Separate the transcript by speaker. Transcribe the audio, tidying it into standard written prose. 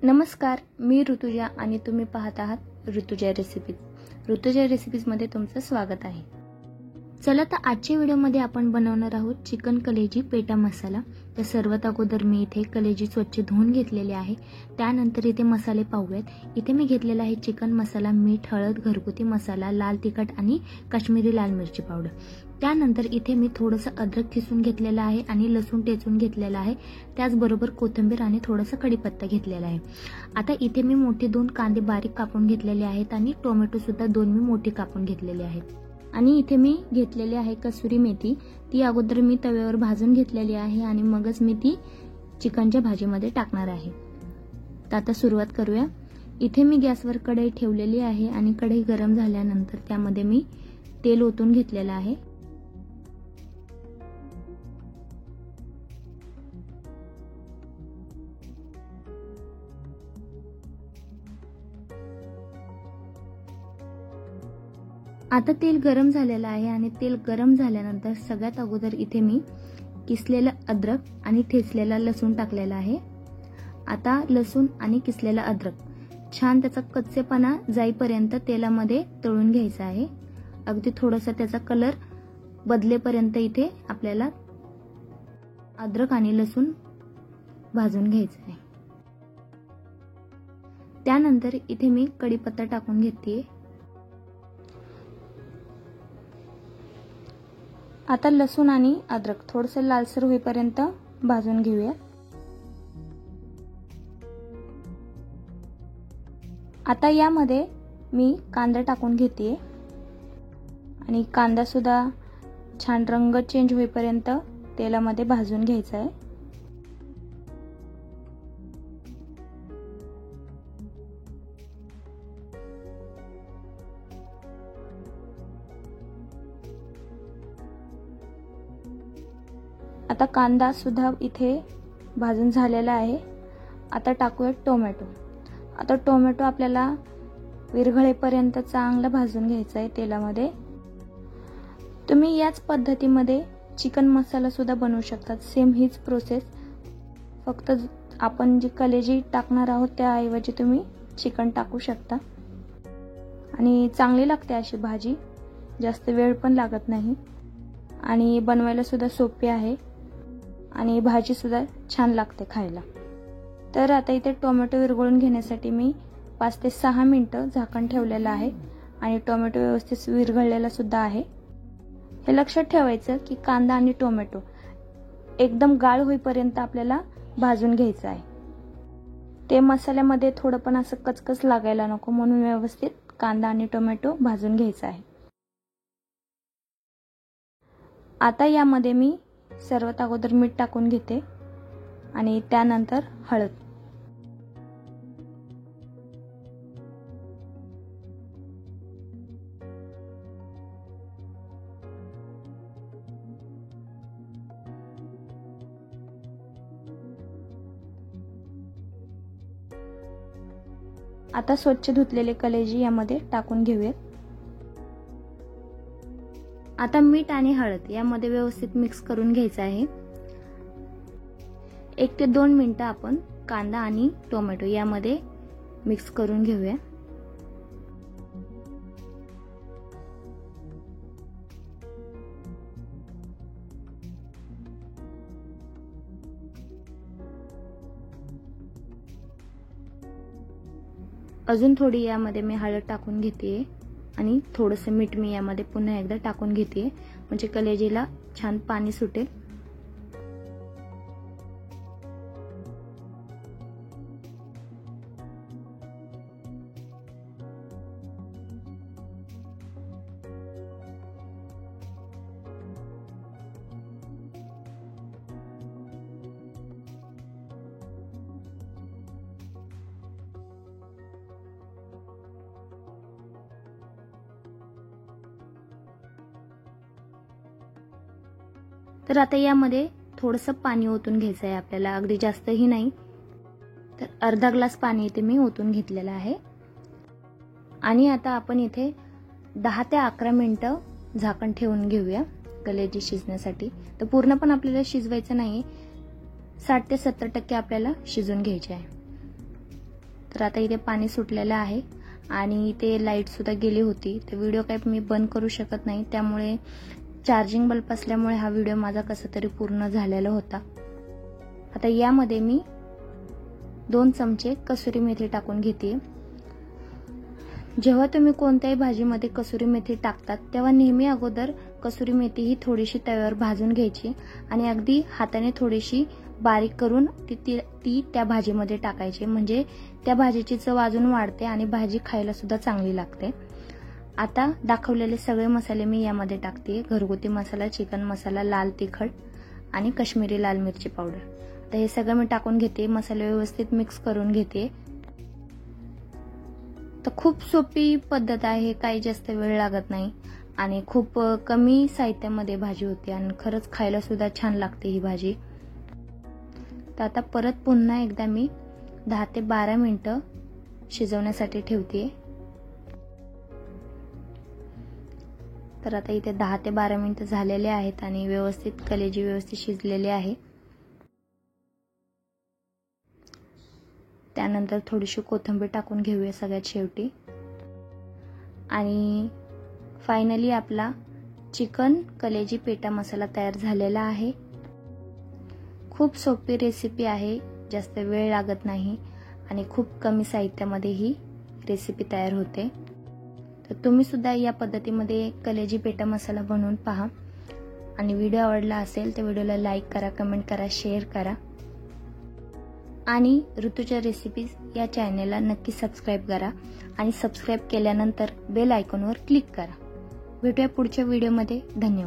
Speaker 1: नमस्कार, मी ऋतुजा आणि तुम्ही पाहत आहात ऋतुजा रेसिपीज. ऋतुजा रेसिपीजमध्ये तुमचं स्वागत आहे. चला तर आजच्या व्हिडिओमध्ये आपण बनवणार आहोत चिकन कलेजी पेटा मसाला. तर सर्वात अगोदर मी इथे कलेजी स्वच्छ धुवून घेतलेली आहे. त्यानंतर इथे मसाले पाहूयात. इथे मी घेतलेला आहे चिकन मसाला, मीठ, हळद, घरगुती मसाला, लाल तिखट आणि काश्मीरी लाल मिरची पावडर. त्यानंतर इथे मी थोडंसं अद्रक किसून घेतलेलं आहे आणि लसूण टेचून घेतलेला आहे. त्याचबरोबर कोथिंबीर आणि थोडासा कढीपत्ता घेतलेला आहे. आता इथे मी मोठे 2 कांदे बारीक कापून घेतलेले आहेत आणि टोमॅटो सुद्धा 2 मी मोठे कापून घेतलेले आहेत. आणि इथे मी घेतलेली आहे कसुरी मेथी. ती अगोदर मी तव्यावर भाजून घेतलेली आहे आणि मगच मी ती चिकनच्या भाजीमध्ये टाकणार आहे. तर आता सुरुवात करूया. इथे मी गॅसवर कढई ठेवलेली आहे आणि कढई गरम झाल्यानंतर त्यामध्ये मी तेल ओतून घेतलेलं आहे. आता तेल गरम झालेलं आहे आणि तेल गरम झाल्यानंतर सगळ्यात अगोदर इथे मी किसलेलं अद्रक आणि ठेचलेला लसूण टाकलेला आहे. आता लसूण आणि किसलेला अद्रक छान त्याचा कच्चेपणा जाईपर्यंत तेलामध्ये तळून घ्यायचा आहे. अगदी थोडासा त्याचा कलर बदलेपर्यंत इथे आपल्याला अद्रक आणि लसूण भाजून घ्यायचं आहे. त्यानंतर इथे मी कढीपत्ता टाकून घेते. आता लसूण आणि अद्रक थोडंसं लालसर होईपर्यंत भाजून घेऊया. आता यामध्ये मी कांदा टाकून घेते आणि कांदा सुद्धा छान रंग चेंज होईपर्यंत तेलामध्ये भाजून घ्यायचा आहे. आता कांदा सुद्धा इथे भाजून झालेला आहे. आता टाकूया टोमॅटो. आता टोमॅटो आपल्याला विरघळेपर्यंत चांगलं भाजून घ्यायचं आहे तेलामध्ये. तुम्ही याच पद्धतीमध्ये चिकन मसाला सुद्धा बनवू शकतात. सेम हीच प्रोसेस, फक्त आपण जी कलेजी टाकणार आहोत त्याऐवजी तुम्ही चिकन टाकू शकता आणि चांगली लागते अशी भाजी. जास्त वेळ पण लागत नाही आणि बनवायला सुद्धा सोपी आहे आणि भाजी सुद्धा छान लागते खायला. तर आता इथे टोमॅटो विरघळून घेण्यासाठी मी 5 ते 6 मिनिटं झाकण ठेवलेलं आहे आणि टोमॅटो व्यवस्थित विरघळलेला सुद्धा आहे. हे लक्षात ठेवायचं की कांदा आणि टोमॅटो एकदम गाळ होईपर्यंत आपल्याला भाजून घ्यायचं आहे. ते मसाल्यामध्ये थोडं पण असं कचकच लागायला नको, म्हणून व्यवस्थित कांदा आणि टोमॅटो भाजून घ्यायचा आहे. आता यामध्ये मी सर्वात अगोदर मीठ टाकून घेते आणि त्यानंतर हळद. आता स्वच्छ धुतलेले कलेजी यामध्ये टाकून घेऊयात. आता मीठ आणि हळद यामध्ये व्यवस्थित मिक्स करून घ्यायचं आहे. 1 ते 2 मिनिटं आपण कांदा आणि टोमॅटो यामध्ये मिक्स करून घेऊया. अजून थोडी यामध्ये मी हळद टाकून घेते आणि थोडंसं मीठ मी यामध्ये पुन्हा एकदा टाकून घेते, म्हणजे कलेजीला छान पाणी सुटेल. तर आता यामध्ये थोडंसं पाणी ओतून घ्यायचं आहे आपल्याला, अगदी जास्तही नाही. तर अर्धा ग्लास पाणी इथे मी ओतून घेतलेलं आहे आणि आता आपण इथे 10 ते 11 मिनिटं झाकण ठेवून घेऊया कलेजी शिजण्यासाठी. तर पूर्ण पण आपल्याला शिजवायचं नाही, 60 ते 70% आपल्याला शिजून घ्यायचे आहे. तर आता इथे पाणी सुटलेलं आहे आणि इथे लाईट सुद्धा गेली होती, तर व्हिडिओ काही मी बंद करू शकत नाही, त्यामुळे चार्जिंग बल्ब असल्यामुळे हा व्हिडिओ माझा कसा तरी पूर्ण झालेला होता। आता यामध्ये मी 2 चमचे कसुरी मेथी टाकून घेते। जेव्हा तुम्ही कोणत्याही भाजीमध्ये कसुरी मेथी टाकतात तेव्हा नेहमी अगोदर कसुरी मेथी ही थोडीशी तव्यावर भाजून घ्यायची आणि अगदी हाताने थोडीशी बारीक करून ती त्या भाजीमध्ये टाकायची, म्हणजे त्या भाजीची चव अजून वाढते आणि भाजी खायला सुद्धा चांगली लागते। आता दाखवलेले सगळे मसाले मी यामध्ये टाकते, घरगुती मसाला, चिकन मसाला, लाल तिखट आणि काश्मीरी लाल मिरची पावडर। तर हे सगळं मी टाकून घेते, मसाले व्यवस्थित मिक्स करून घेते। तर खूप सोपी पद्धत आहे, काही जास्त वेळ लागत नाही आणि खूप कमी साहित्यामध्ये भाजी होते आणि खरंच खायला सुद्धा छान लागते ही भाजी। तर आता परत पुन्हा एकदा मी 10 ते 12 मिनिटं शिजवण्यासाठी ठेवते। तर आता इथे 10 ते 12 मिनिटं झालेले आहेत आणि व्यवस्थित कलेजी व्यवस्थित शिजलेली आहे। त्यानंतर थोडीशी कोथिंबीर टाकून घेऊया सगळ्यात शेवटी आणि फायनली आपला चिकन कलेजी पेटा मसाला तयार झालेला आहे। खूप सोपी रेसिपी आहे, जास्त वेळ लागत नाही आणि खूप कमी साहित्यामध्ये ही रेसिपी तयार होते। तर तुम्ही सुद्धा या पद्धतीमध्ये कलेजी पेटा मसाला बनवून पहा आणि व्हिडिओ आवडला असेल तर व्हिडिओला लाईक करा, कमेंट करा, शेअर करा आणि ऋतूच्या रेसिपीज या चॅनेलला नक्की सबस्क्राईब करा आणि सबस्क्राईब केल्यानंतर बेल आयकॉनवर क्लिक करा। भेटूया पुढच्या व्हिडिओमध्ये। धन्यवाद।